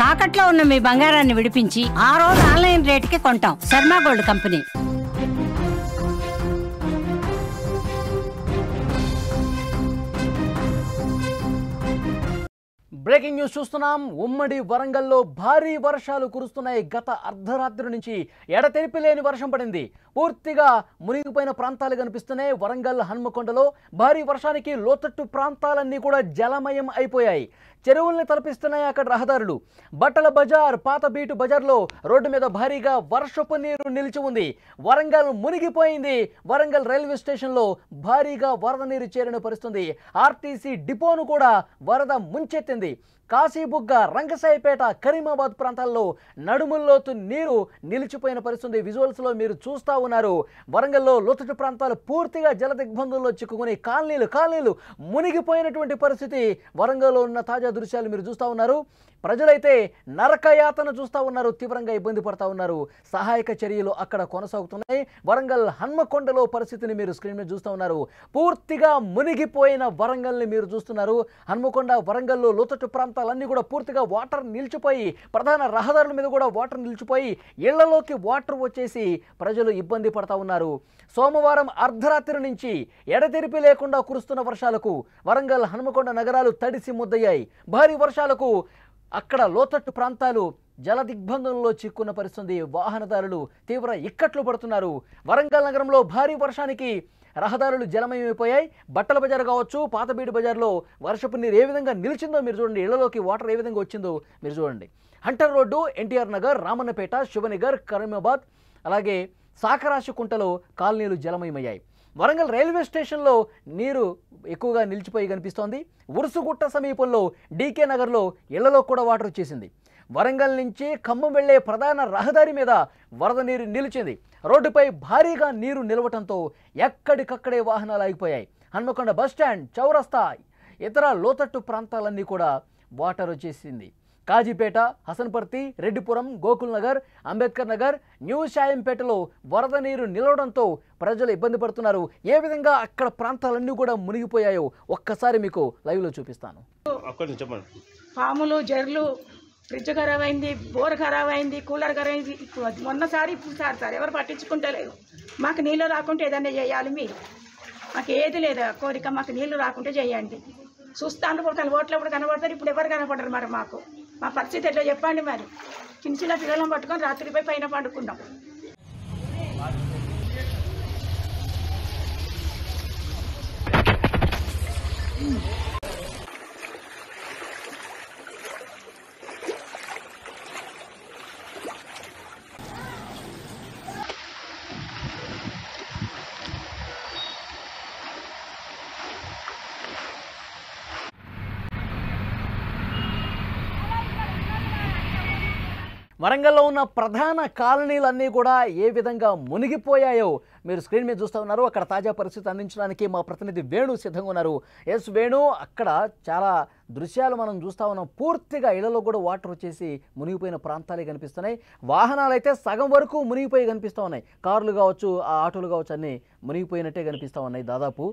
తాకట్లో ఉన్న మీ బంగారాన్ని విడిపించి ఆ రోజు ఆన్లైన్ రేటుకి కొంటాం. Sharma gold company. Breaking news చూస్తున్నాం. ఉమ్మడి వరంగల్లో భారీ వర్షాలు కురుస్తున్నాయి. గత అర్ధరాత్రి నుంచి ఎడతెరిపి లేని వర్షం పడింది. పూర్తిగా మునిగిపోయిన ప్రాంతాలు కనిపిస్తున్నాయి. వరంగల్ హన్మకొండలో భారీ వర్షానికి లోతట్టు ప్రాంతాలన్నీ కూడా జలమయం అయిపోయాయి. చెరువుల్ని తలపిస్తున్నాయి అక్కడ రహదారులు. బట్టల బజార్, పాత బీటు బజార్లో రోడ్డు మీద భారీగా వర్షపు నీరు నిలిచి ఉంది. వరంగల్ మునిగిపోయింది. వరంగల్ రైల్వే స్టేషన్లో భారీగా వరద నీరు చేరిన పరిస్థితి. ఆర్టీసీ డిపోను కూడా వరద ముంచెత్తింది. కాశీబుగ్గ, రంగసాయిపేట, కరీమాబాద్ ప్రాంతాల్లో నడుముల్లోతు నీరు నిలిచిపోయిన పరిస్థితి విజువల్స్లో మీరు చూస్తూ ఉన్నారు. వరంగల్లో లోతట్టు ప్రాంతాలు పూర్తిగా జల దిగ్బంధంలో చిక్కుకుని కాలనీలు మునిగిపోయినటువంటి పరిస్థితి. వరంగల్లో ఉన్న తాజా దృశ్యాలు మీరు చూస్తూ ఉన్నారు. ప్రజలైతే నరకయాతన చూస్తూ ఉన్నారు, తీవ్రంగా ఇబ్బంది పడతా ఉన్నారు. సహాయక చర్యలు అక్కడ కొనసాగుతున్నాయి. వరంగల్ హన్మకొండలో పరిస్థితిని మీరు స్క్రీన్ మీద చూస్తూ ఉన్నారు. పూర్తిగా మునిగిపోయిన వరంగల్ని మీరు చూస్తున్నారు. హన్మకొండ, వరంగల్లో లోతట్టు ప్రాంతాలన్నీ కూడా పూర్తిగా వాటర్ నిలిచిపోయి, ప్రధాన రహదారుల మీద కూడా వాటర్ నిలిచిపోయి, ఇళ్లలోకి వాటర్ వచ్చేసి ప్రజలు ఇబ్బంది పడతా ఉన్నారు. సోమవారం అర్ధరాత్రి నుంచి ఎడతెరిపి లేకుండా కురుస్తున్న వర్షాలకు వరంగల్, హన్మకొండ నగరాలు తడిసి ముద్దయ్యాయి. భారీ వర్షాలకు అక్కడ లోతట్టు ప్రాంతాలు జల దిగ్బంధంలో చిక్కున్న పరిస్థితి. వాహనదారులు తీవ్ర ఇక్కట్లు పడుతున్నారు. వరంగల్ నగరంలో భారీ వర్షానికి రహదారులు జలమయమైపోయాయి. బట్టల బజార్ కావచ్చు, పాతబీడు బజార్లో వర్షపు నీరు ఏ విధంగా నిలిచిందో మీరు చూడండి. ఇళ్లలోకి వాటర్ ఏ విధంగా వచ్చిందో మీరు చూడండి. హంటర్ రోడ్డు, ఎన్టీఆర్ నగర్, రామన్నపేట, శివనగర్, కరీమాబాద్, అలాగే సాకరాశికుంటలో కాలనీలు జలమయమయ్యాయి. వరంగల్ రైల్వే స్టేషన్లో నీరు ఎక్కువగా నిలిచిపోయి కనిపిస్తోంది. ఉరుసుగుట్ట సమీపంలో డీకే నగర్లో ఇళ్లలో కూడా వాటర్ వచ్చేసింది. వరంగల్ నుంచి ఖమ్మం వెళ్లే ప్రధాన రహదారి మీద వరద నీరు నిలిచింది. రోడ్డుపై భారీగా నీరు నిలవటంతో ఎక్కడికక్కడే వాహనాలు ఆగిపోయాయి. హన్మకొండ బస్టాండ్, చౌరస్తా, ఇతర లోతట్టు ప్రాంతాలన్నీ కూడా వాటర్ వచ్చేసింది. కాజీపేట, హసన్పర్తి, రెడ్డిపురం, గోకుల్ నగర్, అంబేద్కర్ నగర్, న్యూ షాయంపేటలో వరద నీరు నిలవడంతో ప్రజలు ఇబ్బంది పడుతున్నారు. ఏ విధంగా అక్కడ ప్రాంతాలన్నీ కూడా మునిగిపోయాయో ఒక్కసారి మీకు లైవ్లో చూపిస్తాను. పాములు, జర్లు, ఫ్రిడ్జ్ ఖరాబ్ అయింది, బోర్ ఖరాబ్ అయింది, కూలర్ ఖరాబ్ అయింది. మొన్నసారి ఇప్పుడు సార్ ఎవరు పట్టించుకుంటలేరు. మాకు నీళ్ళు రాకుంటే ఏదైనా చేయాలి. మీరు మాకు ఏది లేదు కోరిక, మాకు నీళ్లు రాకుంటే చేయండి. చూస్తాను పుడతాను, ఓట్లప్పుడు కనబడతారు, ఇప్పుడు ఎవరు కనపడరు. మరి మాకు మా పరిస్థితి ఎట్లా చెప్పండి. మరి చిన్న పిల్లలను పట్టుకొని రాత్రిపై పైన పండుకున్నాం. వరంగల్లో ఉన్న ప్రధాన కాలనీలన్నీ కూడా ఏ విధంగా మునిగిపోయాయో మీరు స్క్రీన్ మీద చూస్తూ ఉన్నారు. అక్కడ తాజా పరిస్థితి అందించడానికి మా ప్రతినిధి వేణు సిద్ధంగా ఉన్నారు. ఎస్ వేణు, అక్కడ చాలా దృశ్యాలు మనం చూస్తూ ఉన్నాం. పూర్తిగా ఇళ్లలో కూడా వాటర్ వచ్చేసి మునిగిపోయిన ప్రాంతాలే కనిపిస్తున్నాయి. వాహనాలు అయితే సగం వరకు మునిగిపోయి కనిపిస్తూ ఉన్నాయి. కార్లు కావచ్చు, ఆ ఆటోలు కావచ్చు, అన్నీ మునిగిపోయినట్టే కనిపిస్తూ ఉన్నాయి దాదాపు.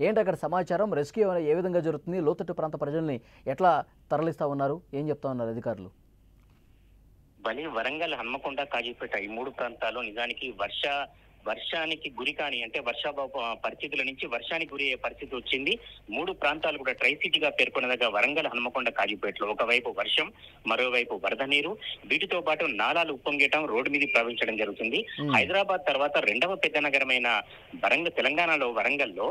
ఏంటి అక్కడ సమాచారం? రెస్క్యూ ఏ విధంగా జరుగుతుంది? లోతట్టు ప్రాంత ప్రజల్ని ఎట్లా తరలిస్తూ ఉన్నారు? ఏం చెప్తా ఉన్నారు అధికారులు? వరంగల్, హన్మకొండ, కాజీపేట ఈ మూడు ప్రాంతాలు నిజానికి వర్షానికి గురి కాని అంటే వర్షాభావ పరిస్థితుల నుంచి వర్షానికి గురి అయ్యే పరిస్థితి వచ్చింది. మూడు ప్రాంతాలు కూడా ట్రై సిటీగా పేర్కొనదగా వరంగల్, హన్మకొండ, కాజీపేటలో ఒకవైపు వర్షం, మరోవైపు వరద నీరు, వీటితో పాటు నాలాలు ఉప్పొంగటం, రోడ్డు మీద ప్రవహించడం జరుగుతుంది. హైదరాబాద్ తర్వాత రెండవ పెద్ద నగరమైన తెలంగాణలో వరంగల్లో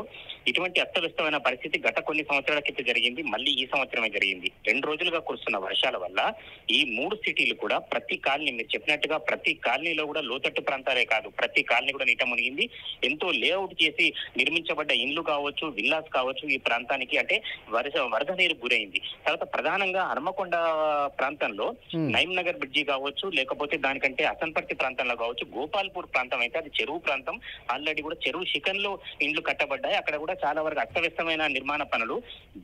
ఇటువంటి అస్తవ్యస్తమైన పరిస్థితి గత కొన్ని సంవత్సరాల క్రితం జరిగింది. మళ్ళీ ఈ సంవత్సరమే జరిగింది. 2 రోజులుగా కురుస్తున్న వర్షాల వల్ల ఈ 3 సిటీలు కూడా ప్రతి కాలనీ, మీరు చెప్పినట్టుగా ప్రతి కాలనీలో కూడా లోతట్టు ప్రాంతాలే కాదు, ప్రతి కాలనీ కూడా నీట మునిగింది. ఎంతో లేఅవుట్ చేసి నిర్మించబడ్డ ఇండ్లు కావచ్చు, విల్లాస్ కావచ్చు, ఈ ప్రాంతానికి అంటే వరద నీరు గురైంది. తర్వాత ప్రధానంగా హన్మకొండ ప్రాంతంలో నైమ్ నగర్ బ్రిడ్జి కావచ్చు, లేకపోతే దానికంటే అసన్పర్తి ప్రాంతంలో కావచ్చు, గోపాల్పూర్ ప్రాంతం అయితే అది చెరువు ప్రాంతం. ఆల్రెడీ కూడా చెరువు శిఖంలో ఇండ్లు కట్టబడ్డాయి. అక్కడ కూడా చాలా వరకు అస్తవ్యస్తమైన నిర్మాణ పనులు.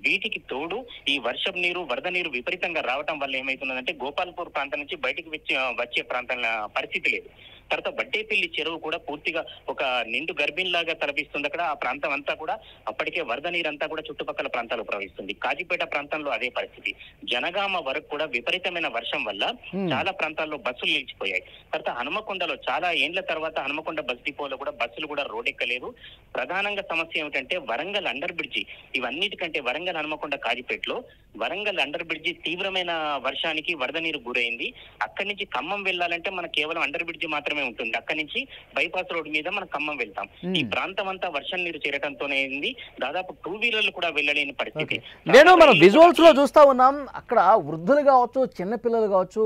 వీటికి తోడు ఈ వర్షం నీరు, వరద నీరు విపరీతంగా రావటం వల్ల ఏమైతుందంటే గోపాల్పూర్ ప్రాంతం నుంచి బయటికి వచ్చే ప్రాంతం పరిస్థితి లేదు. తర్వాత వడ్డేపల్లి చెరువు కూడా పూర్తిగా ఒక నిండు గర్భిణిలాగా తలపిస్తుంది. అక్కడ ఆ ప్రాంతం అంతా కూడా అప్పటికే వరద నీరంతా కూడా చుట్టుపక్కల ప్రాంతాలు ప్రవహిస్తుంది. కాజీపేట ప్రాంతంలో అదే పరిస్థితి. జనగామ వరకు కూడా విపరీతమైన వర్షం వల్ల చాలా ప్రాంతాల్లో బస్సులు నిలిచిపోయాయి. తర్వాత హనుమకొండలో చాలా ఏండ్ల తర్వాత హనుమకొండ బస్ డిపోలో కూడా బస్సులు కూడా రోడ్డెక్కలేదు. ప్రధానంగా సమస్య ఏమిటంటే వరంగల్ అండర్ బ్రిడ్జి. ఇవన్నిటికంటే వరంగల్ హనుమకొండ కాజీపేటలో వరంగల్ అండర్ బ్రిడ్జి తీవ్రమైన వర్షానికి వరద నీరు గురైంది. అక్కడి నుంచి ఖమ్మం వెళ్ళాలంటే మనకు కేవలం అండర్ బ్రిడ్జి మాత్రమే ఉంటుంది. అక్కడి నుంచి బైపాస్ రోడ్ మీద మనం ఖమ్మం వెళ్తాం. ఈ ప్రాంతం అంతా వర్షం నీరు చేరటంతోనే అయింది. దాదాపు 2 వీలర్లు కూడా వెళ్ళలేని పరిస్థితి. నేను మనం విజువల్స్ లో చూస్తా ఉన్నాం. అక్కడ వృద్ధులు కావచ్చు, చిన్న పిల్లలు కావచ్చు,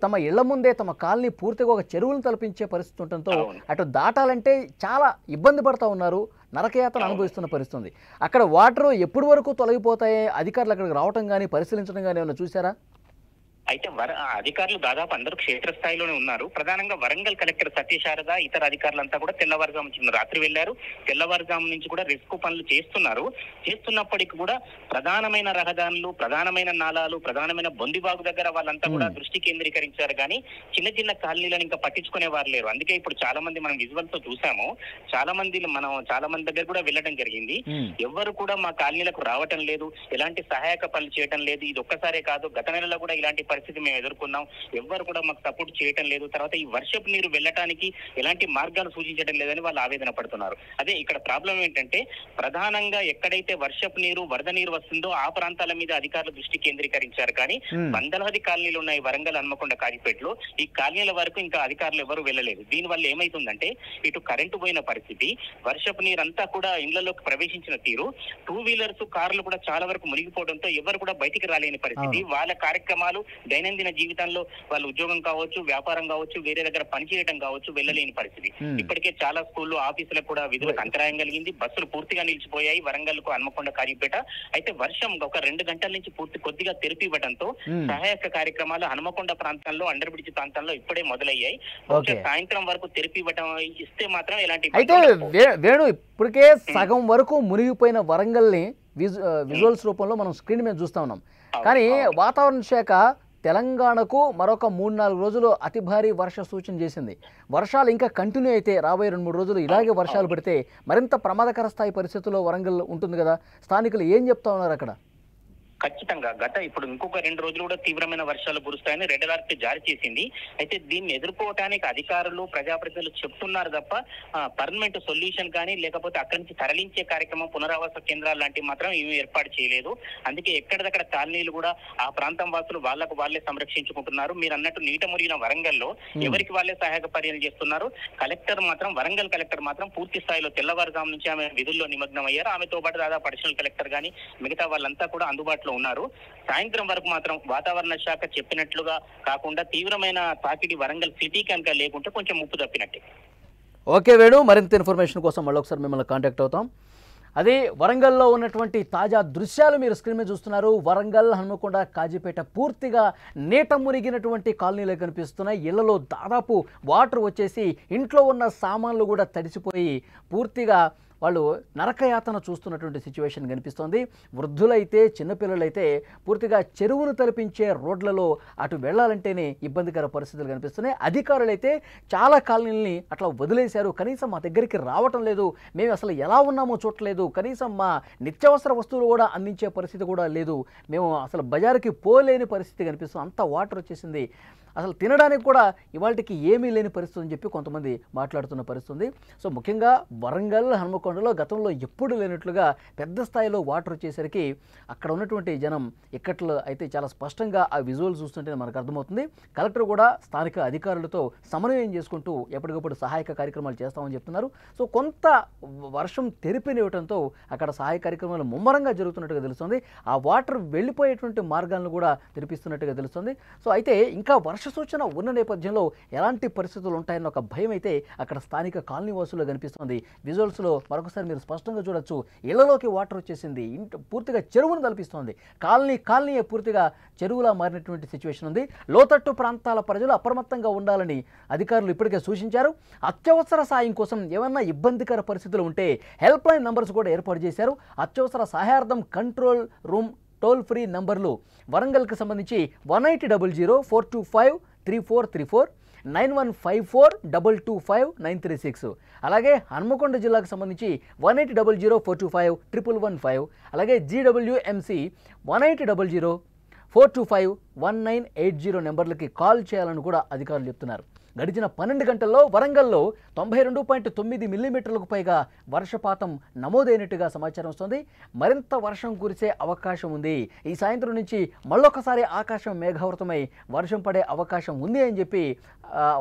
తమ ఇళ్ల ముందే తమ కాలనీ పూర్తిగా ఒక చెరువులను తలపించే పరిస్థితి ఉండటంతో అటు దాటాలంటే చాలా ఇబ్బంది పడతా ఉన్నారు. నరకయాతన అనుభవిస్తున్న పరిస్థితి. అక్కడ వాటర్ ఎప్పటి వరకు తొలగిపోతాయి? అధికారులు అక్కడికి రావటం కానీ పరిశీలించడం కానీ ఏమైనా చూసారా? అయితే అధికారులు దాదాపు అందరూ క్షేత్రస్థాయిలోనే ఉన్నారు. ప్రధానంగా వరంగల్ కలెక్టర్ సత్యశారద ఇతర అధికారులంతా కూడా తెల్లవారుజాము నుంచి రాత్రి వెళ్లారు. తెల్లవారుజాము నుంచి కూడా రెస్క్యూ పనులు చేస్తున్నారు. చేస్తున్నప్పటికీ కూడా ప్రధానమైన రహదారులు, ప్రధానమైన నాలాలు, ప్రధానమైన బొందిబాగు దగ్గర వాళ్ళంతా కూడా దృష్టి కేంద్రీకరించారు. కానీ చిన్న చిన్న కాలనీలను ఇంకా పట్టించుకునే వారు లేరు. అందుకే ఇప్పుడు చాలా మంది మనం విజువల్ తో చూసాము. చాలా మంది దగ్గర కూడా వెళ్ళడం జరిగింది. ఎవ్వరు కూడా మా కాలనీలకు రావటం లేదు, ఎలాంటి సహాయక పనులు చేయటం లేదు. ఇది ఒక్కసారే కాదు, గత నెలలో కూడా ఇలాంటి పరిస్థితి మేము ఎదుర్కొన్నాం. ఎవ్వరు కూడా మాకు సపోర్ట్ చేయటం లేదు. తర్వాత ఈ వర్షపు నీరు వెళ్ళటానికి ఎలాంటి మార్గాలు సూచించడం లేదని వాళ్ళు ఆవేదన పడుతున్నారు. అదే ఇక్కడ ప్రాబ్లం ఏంటంటే ప్రధానంగా ఎక్కడైతే వర్షపు నీరు, వరద నీరు వస్తుందో ఆ ప్రాంతాల మీద అధికారులు దృష్టి కేంద్రీకరించారు. కానీ వందలాది కాలనీలు ఉన్నాయి వరంగల్ హన్మకొండ కాజీపేటలో. ఈ కాలనీల వరకు ఇంకా అధికారులు ఎవరు వెళ్ళలేదు. దీనివల్ల ఏమైతుందంటే ఇటు కరెంటు పోయిన పరిస్థితి, వర్షపు నీరు అంతా కూడా ఇళ్లలోకి ప్రవేశించిన తీరు, 2 వీలర్స్, కార్లు కూడా చాలా వరకు మునిగిపోవడంతో ఎవరు కూడా బయటికి రాలేని పరిస్థితి. వాళ్ళ కార్యక్రమాలు దైనందిన జీవితంలో వాళ్ళ ఉద్యోగం కావచ్చు, వ్యాపారం కావచ్చు, వేరే దగ్గర పనిచేయడం కావచ్చు, వెళ్ళలేని పరిస్థితి. ఇప్పటికే చాలా స్కూళ్ళు, ఆఫీసులకు కూడా విధులకు అంతరాయం కలిగింది. బస్సులు పూర్తిగా నిలిచిపోయాయి వరంగల్ కు హన్మకొండ కాజీపేట. అయితే వర్షం ఒక 2 గంటల నుంచి కొద్దిగా తెరిపి ఇవ్వడంతో సహాయక కార్యక్రమాలు హన్మకొండ ప్రాంతంలో, అండర్ బ్రిడ్జ్ ప్రాంతంలో ఇప్పుడే మొదలయ్యాయి. సాయంత్రం వరకు తెరిపి ఇవ్వడం ఇస్తే మాత్రం ఎలాంటి. అయితే వేణు, ఇప్పటికే సగం వరకు మునిగిపోయిన వరంగల్ని విజువల్స్ రూపంలో మనం స్క్రీన్ మీద చూస్తా ఉన్నాం. కానీ వాతావరణ శాఖ తెలంగాణకు మరొక 3-4 రోజులు అతి భారీ వర్ష సూచన చేసింది. వర్షాలు ఇంకా కంటిన్యూ అయితే రాబోయే 2-3 రోజులు ఇలాగే వర్షాలు పడితే మరింత ప్రమాదకర స్థాయి పరిస్థితుల్లో వరంగల్ ఉంటుంది కదా. స్థానికులు ఏం చెప్తా ఉన్నారు అక్కడ? ఖచ్చితంగా ఇప్పుడు ఇంకొక 2 రోజులు కూడా తీవ్రమైన వర్షాలు కురుస్తాయని రెడ్ అలర్ట్ జారీ చేసింది. అయితే దీన్ని ఎదుర్కోవటానికి అధికారులు, ప్రజాప్రతినిధులు చెప్తున్నారు తప్ప పర్మనెంట్ సొల్యూషన్ కానీ లేకపోతే అక్కడి నుంచి తరలించే కార్యక్రమం, పునరావాస కేంద్రాలు లాంటివి మాత్రం ఇవి ఏర్పాటు చేయలేదు. అందుకే ఎక్కడిదక్కడ కాలనీలు కూడా ఆ ప్రాంతం వాసులు వాళ్ళకు వాళ్ళే సంరక్షించుకుంటున్నారు. మీరు అన్నట్టు నీట మురిగిన వరంగల్లో ఎవరికి వాళ్ళే సహాయక చర్యలు చేస్తున్నారు. వరంగల్ కలెక్టర్ మాత్రం పూర్తి స్థాయిలో తెల్లవారుజాము నుంచి ఆమె విధుల్లో నిమగ్నం అయ్యారు. ఆమెతో పాటు దాదాపు అడిషనల్ కలెక్టర్ కానీ మిగతా వాళ్ళంతా కూడా అందుబాటులో ఉన్నారు. సాయంత్రం వరకు మాత్రం వాతావరణ శాఖ చెప్పినట్లుగా కాకుండా తీవ్రమైన తాకిడి వరంగల్ సిటీ కనుక లేకుంటే కొంచెం ముప్పు తప్పినట్టే. ఓకే వేణు, మరింత ఇన్ఫర్మేషన్ కోసం మళ్ళీ ఒకసారి మిమ్మల్ని కాంటాక్ట్ అవుతాం. అదే వరంగల్లో ఉన్నటువంటి తాజా దృశ్యాలు మీరు స్క్రీన్ మీద చూస్తున్నారు. వరంగల్ హన్మకొండ కాజీపేట పూర్తిగా నీట మునిగినటువంటి కాలనీలు కనిపిస్తున్నాయి. ఇళ్లలో దాదాపు వాటర్ వచ్చేసి ఇంట్లో ఉన్న సామాన్లు కూడా తడిసిపోయి పూర్తిగా వాళ్ళు నరకయాతన చూస్తున్నటువంటి సిచ్యువేషన్ కనిపిస్తోంది. వృద్ధులైతే, చిన్నపిల్లలైతే పూర్తిగా చెరువును తలపించే రోడ్లలో అటు వెళ్ళాలంటేనే ఇబ్బందికర పరిస్థితులు కనిపిస్తున్నాయి. అధికారులైతే చాలా కాలనీలని అట్లా వదిలేశారు. కనీసం మా దగ్గరికి రావటం లేదు, మేము అసలు ఎలా ఉన్నామో చూడలేదు, కనీసం మా నిత్యావసర వస్తువులు కూడా అందించే పరిస్థితి కూడా లేదు, మేము అసలు బజారుకి పోలేని పరిస్థితి కనిపిస్తుంది, అంత వాటర్ వచ్చేసింది, అసలు తినడానికి కూడా ఇవాళకి ఏమీ లేని పరిస్థితి అని చెప్పి కొంతమంది మాట్లాడుతున్న పరిస్థితి. సో ముఖ్యంగా వరంగల్ హన్మకొండలో గతంలో ఎప్పుడు లేనట్లుగా పెద్ద స్థాయిలో వాటర్ వచ్చేసరికి అక్కడ ఉన్నటువంటి జనం ఇక్కట్లో అయితే చాలా స్పష్టంగా ఆ విజువల్ చూస్తుంటే మనకు అర్థమవుతుంది. కలెక్టర్ కూడా స్థానిక అధికారులతో సమన్వయం చేసుకుంటూ ఎప్పటికప్పుడు సహాయక కార్యక్రమాలు చేస్తామని చెప్తున్నారు. సో కొంత వర్షం తెరిపినివ్వడంతో అక్కడ సహాయ కార్యక్రమాలు ముమ్మరంగా జరుగుతున్నట్టుగా తెలుస్తుంది. ఆ వాటర్ వెళ్ళిపోయేటువంటి మార్గాలను కూడా తెరిపిస్తున్నట్టుగా తెలుస్తుంది. సో అయితే ఇంకా వర్ష సూచన ఉన్న నేపథ్యంలో ఎలాంటి పరిస్థితులు ఉంటాయన్న ఒక భయం అయితే అక్కడ స్థానిక కాలనీ వాసుల్లో కనిపిస్తుంది. విజువల్స్లో మరొకసారి మీరు స్పష్టంగా చూడొచ్చు. ఇళ్లలోకి వాటర్ వచ్చేసింది, పూర్తిగా చెరువును తలపిస్తోంది. కాలనీ పూర్తిగా చెరువులా మారినటువంటి సిచ్యువేషన్ ఉంది. లోతట్టు ప్రాంతాల ప్రజలు అప్రమత్తంగా ఉండాలని అధికారులు ఇప్పటికే సూచించారు. అత్యవసర సాయం కోసం ఏమన్నా ఇబ్బందికర పరిస్థితులు ఉంటే హెల్ప్ లైన్ నంబర్స్ కూడా ఏర్పాటు చేశారు. అత్యవసర సహాయార్థం కంట్రోల్ రూమ్ టోల్ ఫ్రీ నంబర్లు వరంగల్కి సంబంధించి 1800 425 3434, 9154225936. అలాగే హన్మకొండ జిల్లాకు సంబంధించి 1800425115. అలాగే GWMC 180042511980 నెంబర్లకి కాల్ చేయాలని కూడా అధికారులు చెప్తున్నారు. గడిచిన 12 గంటల్లో వరంగల్లో 92.9 మిల్లీమీటర్లకు పైగా వర్షపాతం నమోదైనట్టుగా సమాచారం వస్తుంది. మరింత వర్షం కురిసే అవకాశం ఉంది. ఈ సాయంత్రం నుంచి మళ్ళొకసారి ఆకాశం మేఘావృతమై వర్షం పడే అవకాశం ఉంది అని చెప్పి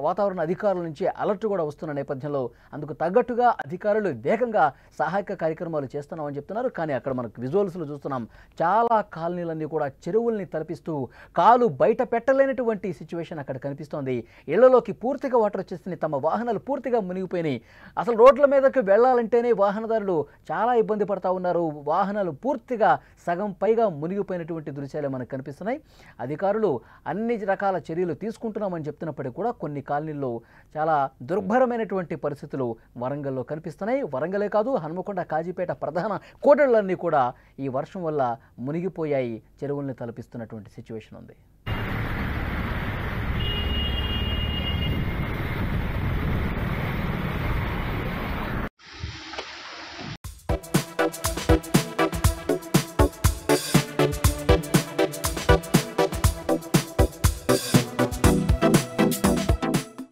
వాతావరణ అధికారుల నుంచి అలర్ట్ కూడా వస్తున్న నేపథ్యంలో అందుకు తగ్గట్టుగా అధికారులు వేగంగా సహాయక కార్యక్రమాలు చేస్తున్నామని చెప్తున్నారు. కానీ అక్కడ మనకు విజువల్స్లో చూస్తున్నాం, చాలా కాలనీలన్నీ కూడా చెరువుల్ని తలపిస్తూ కాలు బయట పెట్టలేనటువంటి సిచ్యువేషన్ అక్కడ కనిపిస్తోంది. ఇళ్లలోకి పూర్తిగా వాటర్ వచ్చేసింది. తమ వాహనాలు పూర్తిగా మునిగిపోయినాయి. అసలు రోడ్ల మీదకి వెళ్ళాలంటేనే వాహనదారులు చాలా ఇబ్బంది పడతా ఉన్నారు. వాహనాలు పూర్తిగా సగం పైగా మునిగిపోయినటువంటి దృశ్యాలే మనకు కనిపిస్తున్నాయి. అధికారులు అన్ని రకాల చర్యలు తీసుకుంటున్నామని చెప్తున్నప్పటికీ కూడా కొన్ని కాలనీల్లో చాలా దుర్భరమైనటువంటి పరిస్థితులు వరంగల్లో కనిపిస్తున్నాయి. వరంగలే కాదు, హన్మకొండ, కాజీపేట ప్రధాన కూడళ్లన్నీ కూడా ఈ వర్షం వల్ల మునిగిపోయాయి. చెరువుల్ని తలపిస్తున్నటువంటి సిచ్యువేషన్ ఉంది.